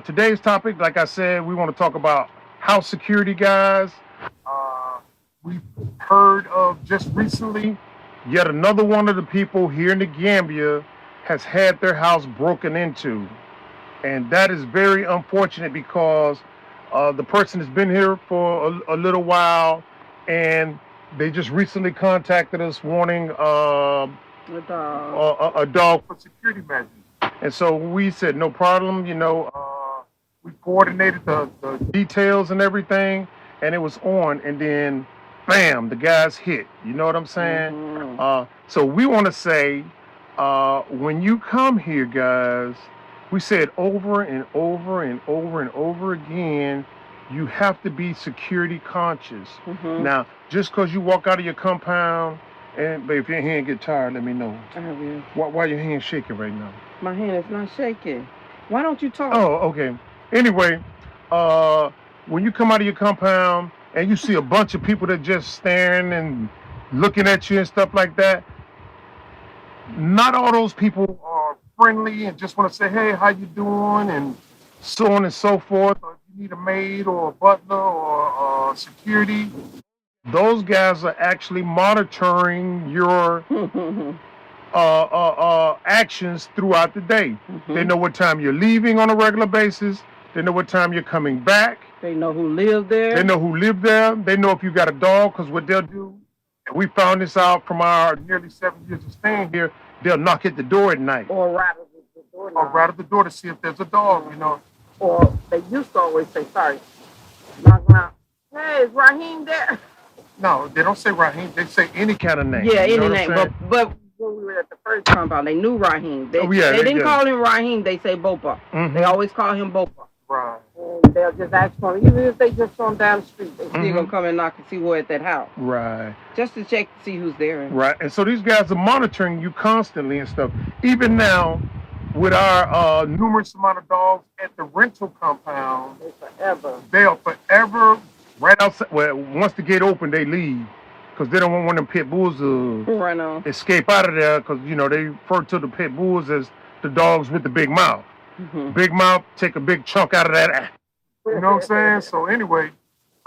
Today's topic, like I said, we want to talk about house security, guys. Uh, we've heard of just recently, yet another one of the people here in the Gambia has had their house broken into. And that is very unfortunate because the person has been here for a little while and they just recently contacted us wanting With uh, a dog for security measures. And so we said, no problem, we coordinated the details and everything, and it was on. And then, bam, the guys hit. You know what I'm saying? So we want to say, when you come here, guys, we said over and over and over and over again, you have to be security conscious. Now, just because you walk out of your compound, but if your hand get tired, let me know. I will. Why your hand shaking right now? My hand is not shaking. Why don't you talk? Oh, okay. Anyway, uh, when you come out of your compound and you see a bunch of people that just staring and looking at you and stuff like that, not all those people are friendly and just want to say, "Hey, how you doing?" and so on and so forth. Or if you need a maid or a butler or security, those guys are actually monitoring your actions throughout the day. They know what time you're leaving on a regular basis. They know what time you're coming back. They know who lives there. They know who live there. They know if you got a dog, because what they'll do, and we found this out from our nearly 7 years of staying here, they'll knock at the door at night. Or rattle the door. Or rattle the door to see if there's a dog. Or they used to always say, sorry, knock, knock. Hey, is Raheem there? No, they don't say Raheem. They say any kind of name. Yeah, any name. But when we were at the first compound, they knew Raheem. They didn't call him Raheem. They say Bopa. They always call him Bopa. Right. And they'll just ask for him. Even if they just saw him down the street, they still gonna come and knock and see who at that house. Right. Just to check to see who's there. Right. And so these guys are monitoring you constantly and stuff. Even now, with our numerous amount of dogs at the rental compound, they'll forever right outside. Well, once the gate open, they leave because they don't want one of them pit bulls to escape out of there, because they refer to the pit bulls as the dogs with the big mouth. Big mouth take a big chunk out of that. You know what I'm saying? So anyway,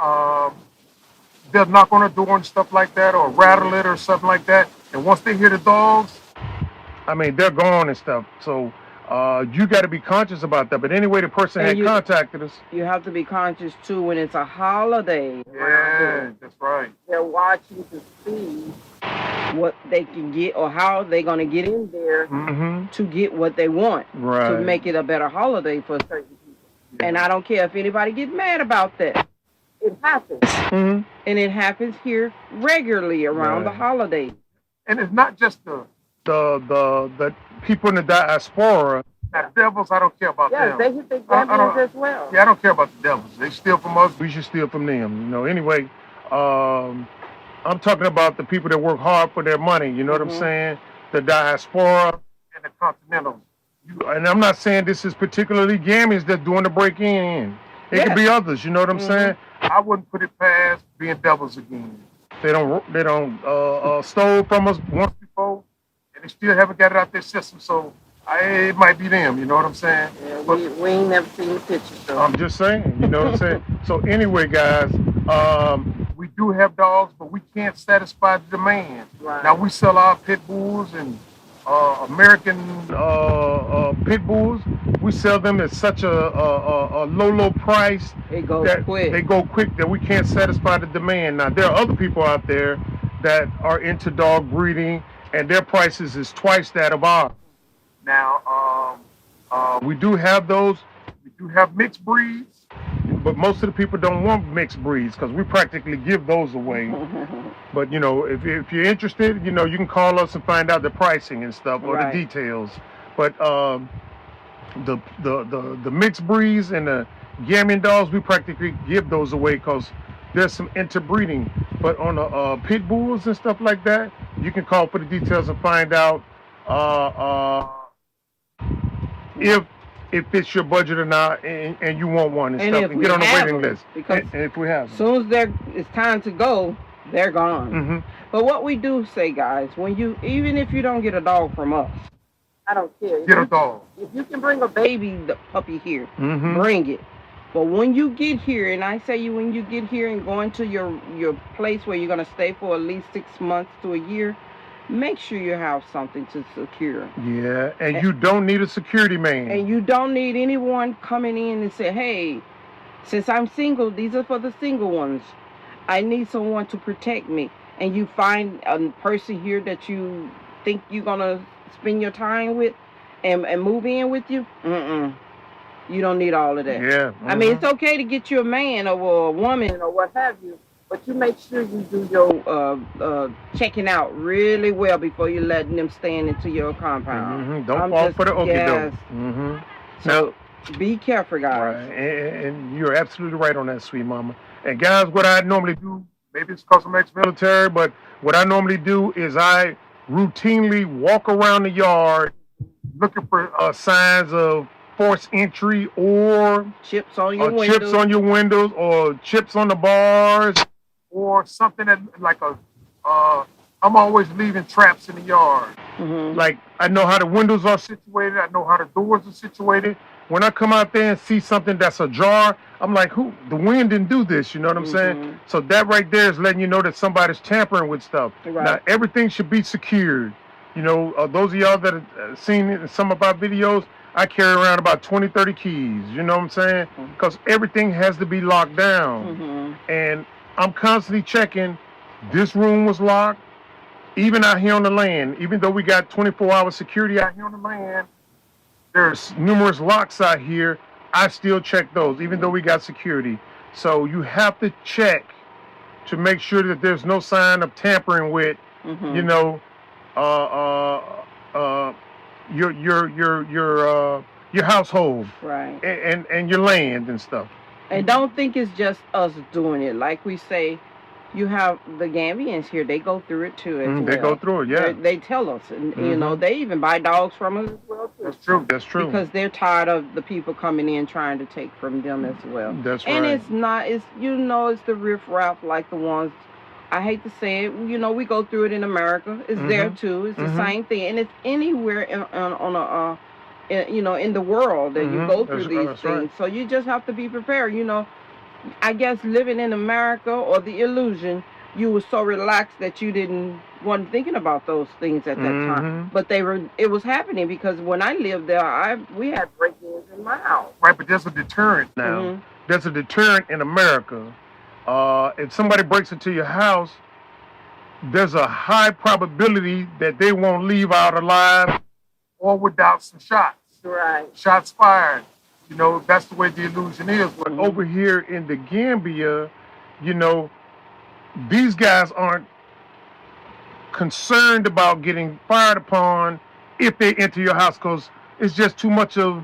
they'll knock on the door and stuff like that, or rattle it or something like that. And once they hear the dogs, I mean, they're gone and stuff. So you got to be conscious about that. But anyway, the person had contacted us. You have to be conscious too when it's a holiday. Yeah, that's right. They're watching to see what they can get or how they're going to get in there to get what they want. Right. To make it a better holiday for certain people. Yeah. And I don't care if anybody gets mad about that. It happens. And it happens here regularly around the holidays. And it's not just the people in the diaspora. The devils, I don't care about them. Yeah, they hit the devils as well. Yeah, I don't care about the devils. They steal from us. We should steal from them. Anyway, I'm talking about the people that work hard for their money. You know what I'm saying? The diaspora and the continentals. And I'm not saying this is particularly Gambians that's doing the break-in. It could be others. You know what I'm saying? I wouldn't put it past being devils again. They don't stole from us once before, and they still haven't got it out their system. So it might be them. You know what I'm saying? Yeah, we ain't never seen the pictures. So. I'm just saying. You know what I'm saying? So anyway, guys, we do have dogs, but we can't satisfy the demand. Right. Now we sell our pit bulls and American pit bulls. We sell them at such a low price. They go quick. They go quick that we can't satisfy the demand. Now there are other people out there that are into dog breeding, and their prices is twice that of ours. Now we do have those. We do have mixed breeds, but most of the people don't want mixed breeds because we practically give those away. But if you're interested, you can call us and find out the pricing and stuff or the details. But the mixed breeds and the Gambian dogs, we practically give those away because there's some interbreeding. But on the pit bulls and stuff like that, you can call for the details and find out if it's your budget or not, and you want one and stuff, and get on the waiting list. Because and if we have them. As soon as it's time to go, they're gone. But what we do say, guys, even if you don't get a dog from us, I don't care. Get a dog. If you can bring a baby puppy here, Mm-hmm. bring it. But when you get here, and I say when you get here and go into your place where you're gonna stay for at least 6 months to a year, make sure you have something to secure. Yeah, and you don't need a security man. And you don't need anyone coming in and say, hey, since I'm single, these are for the single ones. I need someone to protect me. And you find a person here that you think you're gonna spend your time with and move in with you. You don't need all of that. Yeah. I mean, it's okay to get you a man or a woman or what have you, but you make sure you do your checking out really well before you letting them stand into your compound. Don't fall for the okie doke. So be careful, guys. Right. And you're absolutely right on that, sweet mama. And guys, what I normally do, maybe it's because I'm ex-military, but what I normally do is I routinely walk around the yard looking for signs of forced entry or chips on your windows. Chips on your windows or chips on the bars or something that like I'm always leaving traps in the yard. Like I know how the windows are situated. I know how the doors are situated. When I come out there and see something that's ajar, I'm like, the wind didn't do this, you know what I'm saying? So that right there is letting you know that somebody's tampering with stuff. Right. Now, everything should be secured. You know, those of y'all that have seen some of our videos, I carry around about 20, 30 keys, you know what I'm saying? Because everything has to be locked down. And I'm constantly checking, this room was locked, even out here on the land, even though we got 24-hour security out here on the land, there's numerous locks out here. I still check those, even though we got security. So you have to check to make sure that there's no sign of tampering with, you know, your household, right, and your land and stuff. And don't think it's just us doing it. Like we say, you have the Gambians here; they go through it too as well. They go through it, yeah. They tell us, and you know, they even buy dogs from us as well too. That's true. That's true. Because they're tired of the people coming in trying to take from them as well. That's right. And it's not. It's it's the riffraff like the ones. I hate to say it, you know, we go through it in America. It's there too. It's the same thing, and it's anywhere in the world that you go through these things. Right. So you just have to be prepared. You know, I guess living in America or the illusion, you were so relaxed that you wasn't thinking about those things at that time. But it was happening because when I lived there, we had break-ins in my house. Right, but there's a deterrent now. There's a deterrent in America. If somebody breaks into your house, there's a high probability that they won't leave out alive or without some shots. Right. Shots fired. You know, that's the way the illusion is. But over here in the Gambia, you know, these guys aren't concerned about getting fired upon if they enter your house because it's just too much of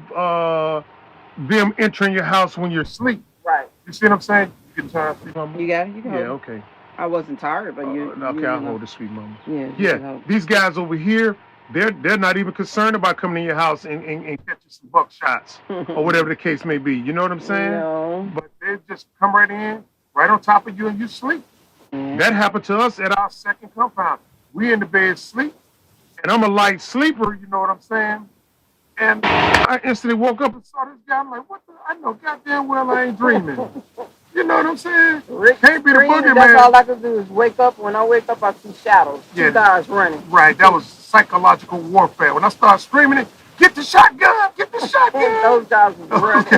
them entering your house when you're asleep. Right. You see what I'm saying? You can turn sweet mama. You got it? You can hold it. Okay. I wasn't tired, but you. Okay, I'll hold it, sweet mama. Yeah. These guys over here, they're not even concerned about coming in your house and catching some buckshots or whatever the case may be. You know what I'm saying? No. But they just come right in, right on top of you, and you sleep. That happened to us at our second compound. We in the bed sleep, and I'm a light sleeper. You know what I'm saying? And I instantly woke up and saw this guy. I'm like, what the? I know goddamn well I ain't dreaming. You know what I'm saying? Can't be the boogeyman. That's all I can do is wake up. When I wake up, I see shadows. Two guys running. Right. That was psychological warfare. When I started screaming it, get the shotgun, get the shotgun. Those guys was running.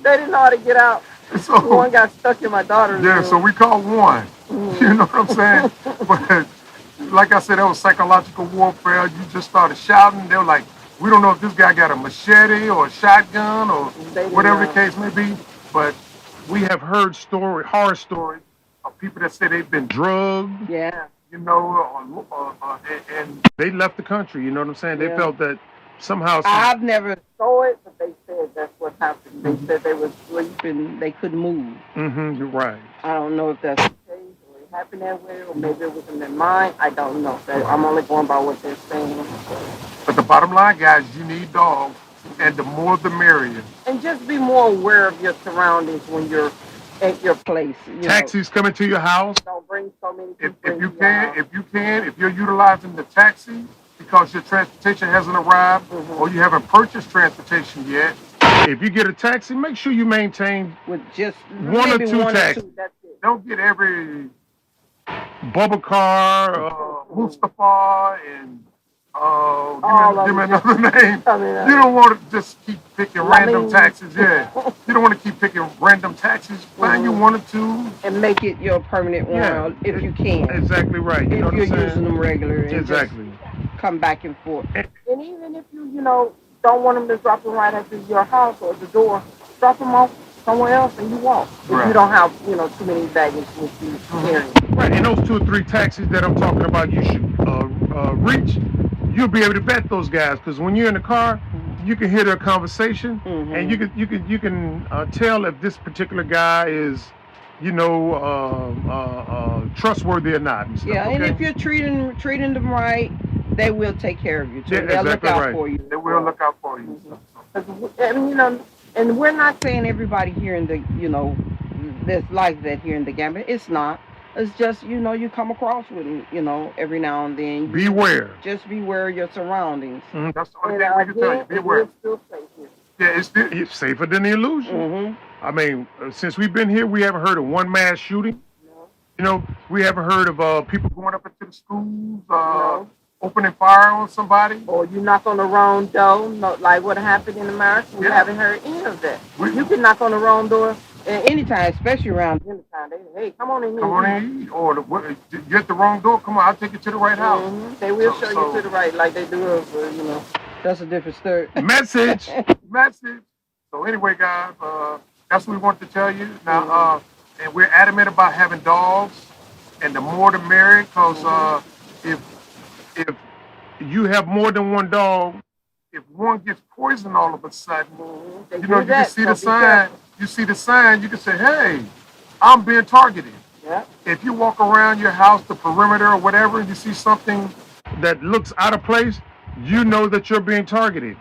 They didn't know how to get out. So, one got stuck in my daughter's room. So we called one. You know what I'm saying? But like I said, that was psychological warfare. You just started shouting. They were like, we don't know if this guy got a machete or a shotgun or whatever the case may be. But we have heard horror stories of people that say they've been drugged. Yeah. You know, and they left the country. You know what I'm saying? They felt that somehow. I've never saw it, but they said that's what happened. They said they were sleeping, they couldn't move. You're right. I don't know if that's the case or it happened that way, or maybe it was in their mind. I don't know. I'm only going by what they're saying. But the bottom line, guys, you need dogs, and the more the merrier. And just be more aware of your surroundings when you're at your place. Taxis coming to your house. Don't bring so many people. If you're utilizing the taxi, because your transportation hasn't arrived or you haven't purchased transportation yet. If you get a taxi, make sure you maintain with just one or maybe two one or taxis. two. That's it. Don't get every Bubba car, Mustafa, and give me another name. You don't want to just keep picking random taxis. Yeah, you don't want to keep picking random taxis. Find you one or two and make it your permanent one if you can. Exactly right. You know if what you're I'm saying? using them regular and Exactly. just come back and forth. And even if you know don't want them to drop them right at your house or the door, drop them off somewhere else and you walk. If you don't have too many baggage with you carrying. Right, and those 2 or 3 taxis that I'm talking about, you should reach. You'll be able to vet those guys because when you're in the car, you can hear their conversation, and you can tell if this particular guy is, trustworthy or not. And stuff, and if you're treating them right, they will take care of you too. They'll look out for you. They will look out for you. And we're not saying everybody here in the that's like that here in the Gambia. It's not. It's just you come across with them, every now and then. Beware. Just beware of your surroundings. That's the only thing we can tell you. Beware. It's still safe here. Yeah, it's safer than the illusion. I mean, since we've been here, we haven't heard of one mass shooting. No. We haven't heard of people going up into the schools, opening fire on somebody. Or you knock on the wrong door, like what happened in America. We haven't heard any of that. You can knock on the wrong door anytime, especially around dinner time. Hey, come on in here. Come on in. Or you at the wrong door, come on, I'll take you to the right house. They will show you to the right like they do us, That's a different story. Message. So anyway, guys, that's what we wanted to tell you. Now, and we're adamant about having dogs, and the more the merrier, because if you have more than one dog, if one gets poisoned all of a sudden, you can see the sign. You see the sign, you can say, hey, I'm being targeted. Yeah. If you walk around your house, the perimeter or whatever, and you see something that looks out of place, you know that you're being targeted.